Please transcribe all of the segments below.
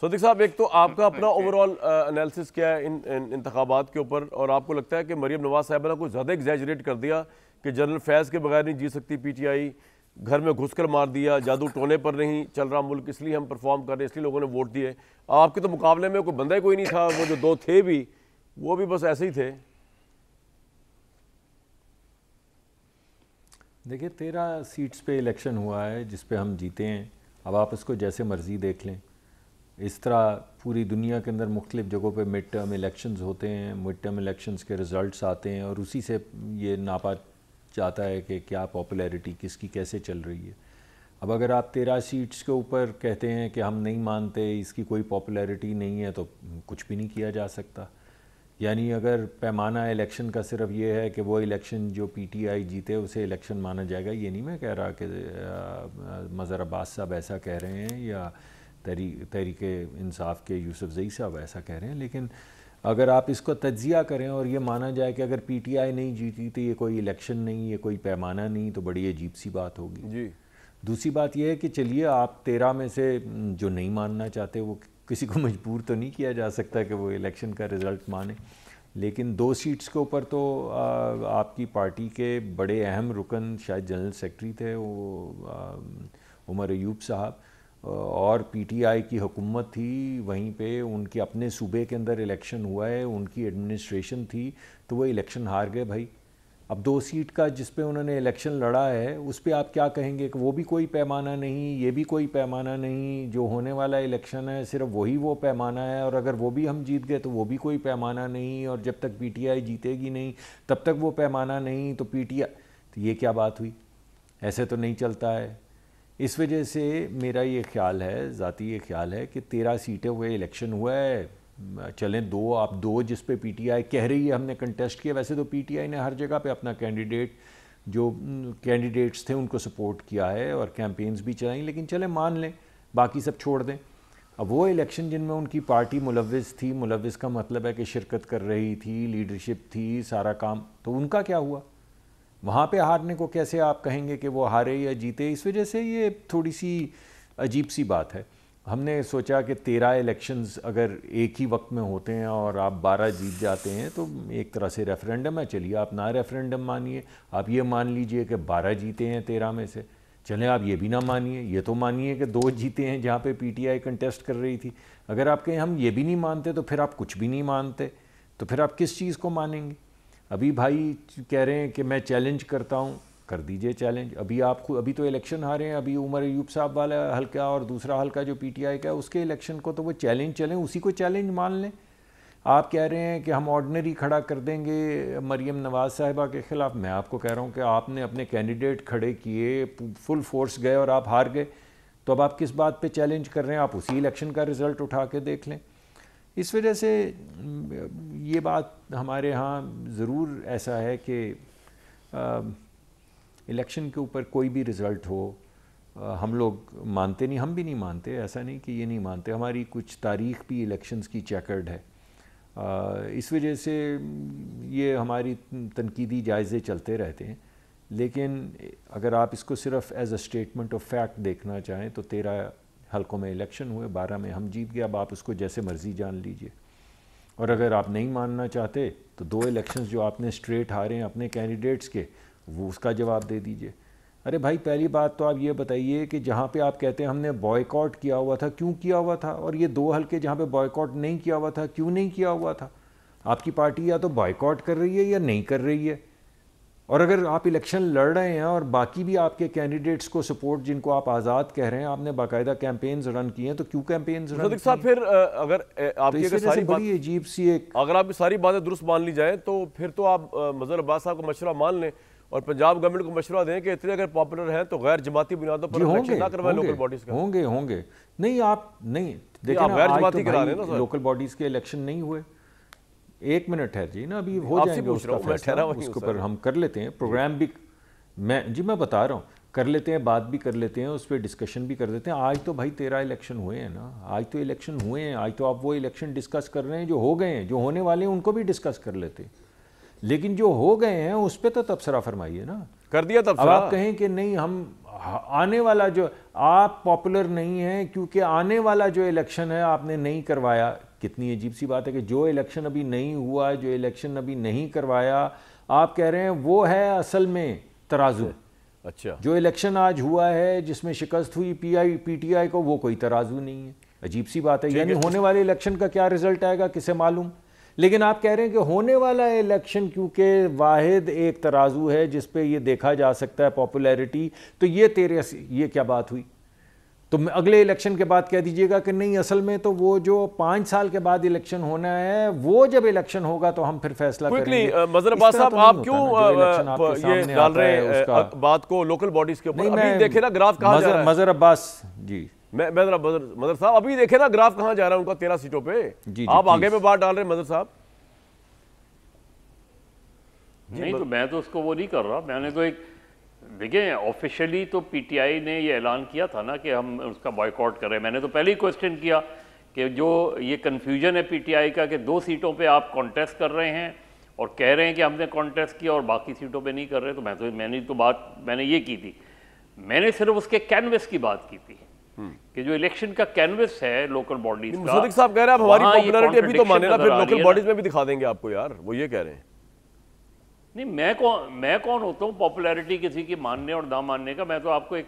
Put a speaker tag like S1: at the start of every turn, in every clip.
S1: صدیق صاحب، ایک تو آپ کا اپنا اوور آل انالیسس کیا ہے ان انتخابات کے اوپر، اور آپ کو لگتا ہے کہ مریم نواز صاحبہ نے کچھ زیادہ ایگزیجریٹ کر دیا کہ جنرل فیض کے بغیر نہیں جی سکتی پی ٹی آئی، گھر میں گھس کر مار دیا، جادو ٹونے پر نہیں چل رہا ملک، اس لیے ہم پرفارم کر رہے ہیں، اس لیے لوگوں نے ووٹ دیے؟ آپ کے تو مقابلے میں کوئی بندہ ہی کوئی نہیں تھا، وہ جو دو تھے بھی وہ بھی بس ایسے ہی تھے۔
S2: دیکھیں 13 سیٹس پہ الیکشن ہوا ہے جس پہ ہم جیتے ہیں، اب آپ اس کو جیسے مرضی دیکھ لیں۔ اس طرح پوری دنیا کے اندر مختلف جگہوں پہ مڈ ٹرم الیکشنز ہوتے ہیں، مڈ ٹرم الیکشنز کے رزلٹس آتے ہیں اور اسی سے یہ ناپا جاتا ہے کہ کیا پاپولیرٹی کس کی کیسے چل رہی ہے۔ اب اگر آپ 13 سیٹس کے اوپر کہتے ہیں کہ ہم نہیں مانتے، اس کی کوئی پاپولیرٹی نہیں ہے، تو کچھ بھی نہیں کیا جا سکتا۔ یعنی اگر پیمانہ الیکشن کا صرف یہ ہے کہ وہ الیکشن جو پی ٹی آئی جیتے اسے الیکشن مانا جائے گا، یہ نہیں میں کہہ رہا کہ مظہر عباس صاحب ایسا کہہ رہے ہیں یا تحریک انصاف کے یوسف زئی صاحب ایسا کہہ رہے ہیں، لیکن اگر آپ اس کو تجزیہ کریں اور یہ مانا جائے کہ اگر پی ٹی آئی نہیں جیتی تو یہ کوئی الیکشن نہیں، یہ کوئی پیمانہ نہیں، تو بڑی عجیب سی بات ہوگی۔
S1: جی
S2: دوسری بات یہ ہے کہ چلیے آپ 13 میں سے جو نہیں ماننا چاہتے، وہ کسی کو مجبور تو نہیں کیا جا سکتا کہ وہ الیکشن کا رزلٹ مانے، لیکن 2 سیٹس کے اوپر تو آپ کی پارٹی کے بڑے اہم رکن شاید جنرل سیکرٹری تھے وہ عمر ایوب صاحب، اور پی ٹی آئی کی حکومت تھی، وہیں پہ ان کے اپنے صوبے کے اندر الیکشن ہوا ہے، ان کی ایڈمنسٹریشن تھی، تو وہ الیکشن ہار گئے بھائی۔ اب 2 سیٹ کا جس پہ انہوں نے الیکشن لڑا ہے اس پہ آپ کیا کہیں گے کہ وہ بھی کوئی پیمانہ نہیں، یہ بھی کوئی پیمانہ نہیں، جو ہونے والا الیکشن ہے صرف وہی وہ پیمانہ ہے، اور اگر وہ بھی ہم جیت گئے تو وہ بھی کوئی پیمانہ نہیں، اور جب تک پی ٹی آئی جیتے گی نہیں تب تک وہ پیمانہ نہیں، تو پی ٹی آئی، تو یہ کیا بات ہوئی؟ ایسے تو نہیں چلتا ہے۔ اس وجہ سے میرا یہ خیال ہے، ذاتی یہ خیال ہے کہ 13 سیٹیں ہوئے الیکشن ہوا ہے، چلیں 2 آپ 2 جس پہ پی ٹی آئی کہہ رہی ہے ہم نے کنٹیسٹ کیا، ویسے تو پی ٹی آئی نے ہر جگہ پہ اپنا جو کینڈیڈیٹس تھے ان کو سپورٹ کیا ہے اور کیمپینز بھی چلائیں، لیکن چلیں مان لیں، باقی سب چھوڑ دیں۔ اب وہ الیکشن جن میں ان کی پارٹی ملوث تھی، ملوث کا مطلب ہے کہ شرکت کر رہی تھی، لیڈرشپ تھی، سارا کام، تو ان کا کیا ہوا؟ وہاں پہ ہارنے کو کیسے آپ کہیں گے کہ وہ ہارے یا جیتے؟ اس وجہ سے یہ تھوڑی سی عجیب سی بات ہے۔ ہم نے سوچا کہ 13 الیکشنز اگر ایک ہی وقت میں ہوتے ہیں اور آپ 12 جیت جاتے ہیں تو ایک طرح سے ریفرینڈم ہے، چلیے آپ نہ ریفرینڈم مانیے، آپ یہ مان لیجئے کہ 12 جیتے ہیں 13 میں سے، چلیں آپ یہ بھی نہ مانیے، یہ تو مانیے کہ 2 جیتے ہیں جہاں پہ پی ٹی آئی کنٹیسٹ کر رہی تھی۔ اگر آپ کہیں ہم یہ بھی نہیں مانتے تو پھر آپ کچھ بھی نہیں مانتے، تو پھر آپ کس چیز کو مانیں گے؟ ابھی بھائی کہہ رہے ہیں کہ میں چیلنج کرتا ہوں، کر دیجئے چیلنج۔ ابھی تو الیکشن ہارے ہیں، ابھی عمر ایوب صاحب والا حلقہ اور دوسرا حلقہ جو پی ٹی آئی کا ہے اس کے الیکشن کو تو وہ چیلنج چلیں، اسی کو چیلنج مان لیں۔ آپ کہہ رہے ہیں کہ ہم آرڈنری کھڑا کر دیں گے مریم نواز صاحبہ کے خلاف، میں آپ کو کہہ رہا ہوں کہ آپ نے اپنے کینڈیڈیٹ کھڑے کیے، فل فورس گئے اور آپ ہار گئے، تو اب آپ کس بات پہ چیلنج کر رہے ہیں؟ آپ اسی الیکشن کا رزلٹ اٹھا کے دیکھ لیں۔ اس وجہ سے یہ بات ہمارے ہاں ضرور ایسا ہے کہ الیکشن کے اوپر کوئی بھی رزلٹ ہو ہم لوگ مانتے نہیں، ہم بھی نہیں مانتے، ایسا نہیں کہ یہ نہیں مانتے، ہماری کچھ تاریخ بھی الیکشنز کی چیکرڈ ہے۔ اس وجہ سے یہ ہماری تنقیدی جائزے چلتے رہتے ہیں، لیکن اگر آپ اس کو صرف as a statement of fact دیکھنا چاہیں تو 13 حلقوں میں الیکشن ہوئے، 12 میں ہم جیت گئے، اب آپ اس کو جیسے مرضی جان لیجئے۔ اور اگر آپ نہیں ماننا چاہتے تو 2 الیکشنز جو آپ نے اسٹریٹ ہارے ہیں اپنے کینڈیڈیٹس کے، وہ اس کا جواب دے دیجئے۔ ارے بھائی پہلی بات تو آپ یہ بتائیے کہ جہاں پہ آپ کہتے ہیں ہم نے بوائیکاٹ کیا ہوا تھا، کیوں کیا ہوا تھا؟ اور یہ 2 حلقے جہاں پہ بوائیکاٹ نہیں کیا ہوا تھا، کیوں نہیں کیا ہوا تھا؟ آپ کی پارٹی یا تو بوائیکاٹ کر رہی ہے یا نہیں کر رہی ہے، اور اگر آپ الیکشن لڑ رہے ہیں اور باقی بھی آپ کے کینڈیڈیٹس کو سپورٹ، جن کو آپ آزاد کہہ رہے ہیں، آپ نے باقاعدہ کیمپینز رن کیے ہیں، تو کیوں کیمپینز رن
S1: صدیق صاحب پھر اگر آپ کی
S2: بڑی عجیب سی
S1: اگر آپ کی ساری باتیں درست مان لی جائیں تو پھر تو آپ مظہر عباس صاحب کو مشورہ مان لیں اور پنجاب گورنمنٹ کو مشورہ دیں کہ اتنے اگر پاپولر ہیں تو غیر جماعتی بنیادوں پر الیکشن نہ کروائیں لوکل باڈیز کا۔
S2: ہوں گے نہیں آپ نہیں دیکھیں نا،
S1: غیر
S2: آج
S1: جماعتی
S2: تو
S1: کرا رہے ہیں نا
S2: بھائی لوکل باڈیز کے الیکشن نہیں ہوئے، 1 منٹ ہے جی نا، ابھی ہو جائیں گے اس کا فیصلہ، اس کے اوپر ہم کر لیتے ہیں پروگرام بھی، میں بتا رہا ہوں کر لیتے ہیں، بات بھی کر لیتے ہیں، اس پہ ڈسکشن بھی کر دیتے ہیں۔ آج تو بھائی 13 الیکشن ہوئے ہیں نا، آج تو الیکشن ہوئے ہیں، آج تو آپ وہ الیکشن ڈسکس کر رہے ہیں جو ہو گئے ہیں، جو ہونے والے ہیں ان کو بھی ڈسکس کر لیتے ہیں۔ لیکن جو ہو گئے ہیں اس پہ تو تبصرہ فرمائیے نا.
S1: کر دیا
S2: اب آپ کہیں کہ نہیں ہم آنے والا جو آپ پاپولر نہیں ہیں کیونکہ آنے والا جو الیکشن ہے آپ نے نہیں کروایا. کتنی عجیب سی بات ہے کہ جو الیکشن ابھی نہیں ہوا, جو الیکشن ابھی نہیں کروایا, آپ کہہ رہے ہیں وہ ہے اصل میں ترازو.
S1: اچھا,
S2: جو الیکشن آج ہوا ہے جس میں شکست ہوئی پی ٹی آئی کو, وہ کوئی ترازو نہیں ہے. عجیب سی بات ہے. یعنی ہونے والے الیکشن کا کیا رزلٹ آئے گا کسے معلوم. لیکن آپ کہہ رہے ہیں کہ ہونے والا الیکشن کیونکہ واحد ایک ترازو ہے جس پہ یہ دیکھا جا سکتا ہے پاپولیرٹی, تو یہ کیا بات ہوئی. تو اگلے الیکشن کے بعد کہہ دیجئے گا کہ نہیں اصل میں تو وہ جو 5 سال کے بعد الیکشن ہونا ہے, وہ جب الیکشن ہوگا تو ہم پھر فیصلہ کریں گے.
S1: مظہر عباس صاحب, آپ کیوں یہ ڈال رہے ہیں بات کو لوکل باڈیز کے اوپر؟ ابھی دیکھیں نا گراف کہاں جا رہا ہے.
S2: مظہر عباس جی,
S1: مظہر صاحب ابھی دیکھیں نا گراف کہاں جا رہا ہے ان کا 13 سیٹوں پہ. آپ آگے میں بات ڈال رہے ہیں مظہر صاحب.
S3: نہیں تو میں تو اس کو وہ نہیں کر رہا. میں نے تو ایک دیکھیں آفیشلی تو پی ٹی آئی نے یہ اعلان کیا تھا نا کہ ہم اس کا بائیکاٹ کر رہے ہیں. میں نے تو پہلے ہی کوسچن کیا کہ جو یہ کنفیوژن ہے پی ٹی آئی کا کہ 2 سیٹوں پہ آپ کانٹیسٹ کر رہے ہیں اور کہہ رہے ہیں کہ ہم نے کانٹیسٹ کیا اور باقی سیٹوں پہ نہیں کر رہے, تو میں نے یہ کی تھی. میں نے صرف اس کے کینوس کی بات کی تھی کہ جو الیکشن کا کینوس ہے لوکل باڈیز کا.
S1: صدیق صاحب کہہ رہے ہیں ہماری پاپولیرٹی ابھی تو مانے نا, پھر لوکل باڈیز میں بھی دکھا دیں گے آپ کو. یار وہ یہ کہہ رہے ہیں.
S3: نہیں میں کون ہوتا ہوں پاپولیرٹی کسی کی ماننے اور نہ ماننے کا. میں تو آپ کو ایک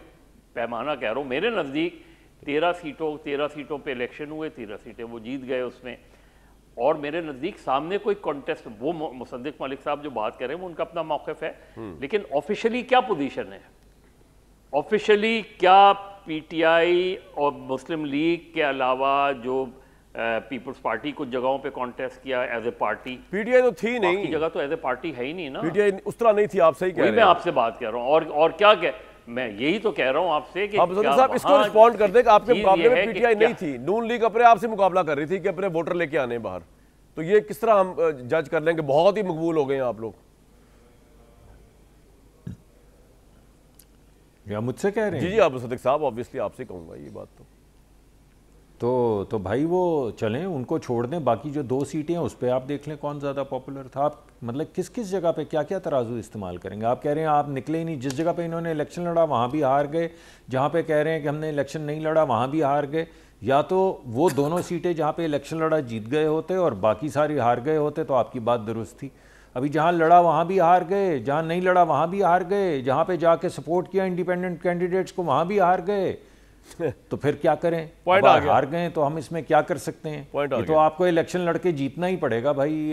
S3: پیمانہ کہہ رہا ہوں. میرے نزدیک 13 سیٹوں پہ الیکشن ہوئے, 13 سیٹیں وہ جیت گئے اس میں. اور میرے نزدیک سامنے کوئی کانٹیسٹ, وہ مصدق ملک صاحب جو بات کر رہے ہیں وہ ان کا اپنا موقف ہے, لیکن آفیشلی کیا پوزیشن ہے؟ آفیشلی کیا پی ٹی آئی اور مسلم لیگ کے علاوہ جو پیپلز پارٹی کچھ جگہوں پہ کانٹیسٹ کیا as a party?
S1: P T I تو تھی نہیں,
S3: باقی جگہ تو ایز اے پارٹی ہے ہی نہیں نا.
S1: پی ٹی آئی اس طرح نہیں تھی. آپ صحیح کہہ رہے ہیں.
S3: میں آپ سے بات کر رہا ہوں. اور کیا میں یہی تو کہہ رہا ہوں آپ سے کہ
S1: آپ صاحب اس کو رسپونڈ کر دیں کہ آپ کے مقابلے میں پی ٹی آئی نہیں تھی, نون لیگ اپنے آپ سے مقابلہ کر رہی تھی کہ اپنے ووٹر لے کے آنے باہر. تو یہ کس طرح ہم جج کر لیں کہ بہت ہی مقبول ہو گئے ہیں آپ لوگ؟
S2: یا مجھ سے کہہ رہے ہیں؟
S1: جی آپ صدیق صاحب, آبویسلی آپ سے کہوں گا یہ بات.
S2: تو بھائی وہ چلیں, ان کو چھوڑ دیں. باقی جو 2 سیٹیں ہیں اس پہ آپ دیکھ لیں کون زیادہ پاپولر تھا. آپ مطلب کس جگہ پہ کیا ترازو استعمال کریں گے؟ آپ کہہ رہے ہیں آپ نکلے ہی نہیں. جس جگہ پہ انہوں نے الیکشن لڑا وہاں بھی ہار گئے, جہاں پہ کہہ رہے ہیں کہ ہم نے الیکشن نہیں لڑا وہاں بھی ہار گئے. یا تو وہ دونوں سیٹیں جہاں پہ الیکشن لڑا جیت گئے ہوتے اور باقی ساری ہار گئے ہوتے تو آپ کی بات درست تھی. ابھی جہاں لڑا وہاں بھی ہار گئے, جہاں نہیں لڑا وہاں بھی ہار گئے, جہاں پہ جا کے سپورٹ کیا انڈیپینڈنٹ کینڈیڈیٹس کو وہاں بھی ہار گئے. تو پھر کیا کریں؟ ہار گئے تو ہم اس میں کیا کر سکتے ہیں؟ یہ تو آپ کو الیکشن لڑ کے جیتنا ہی پڑے گا بھائی.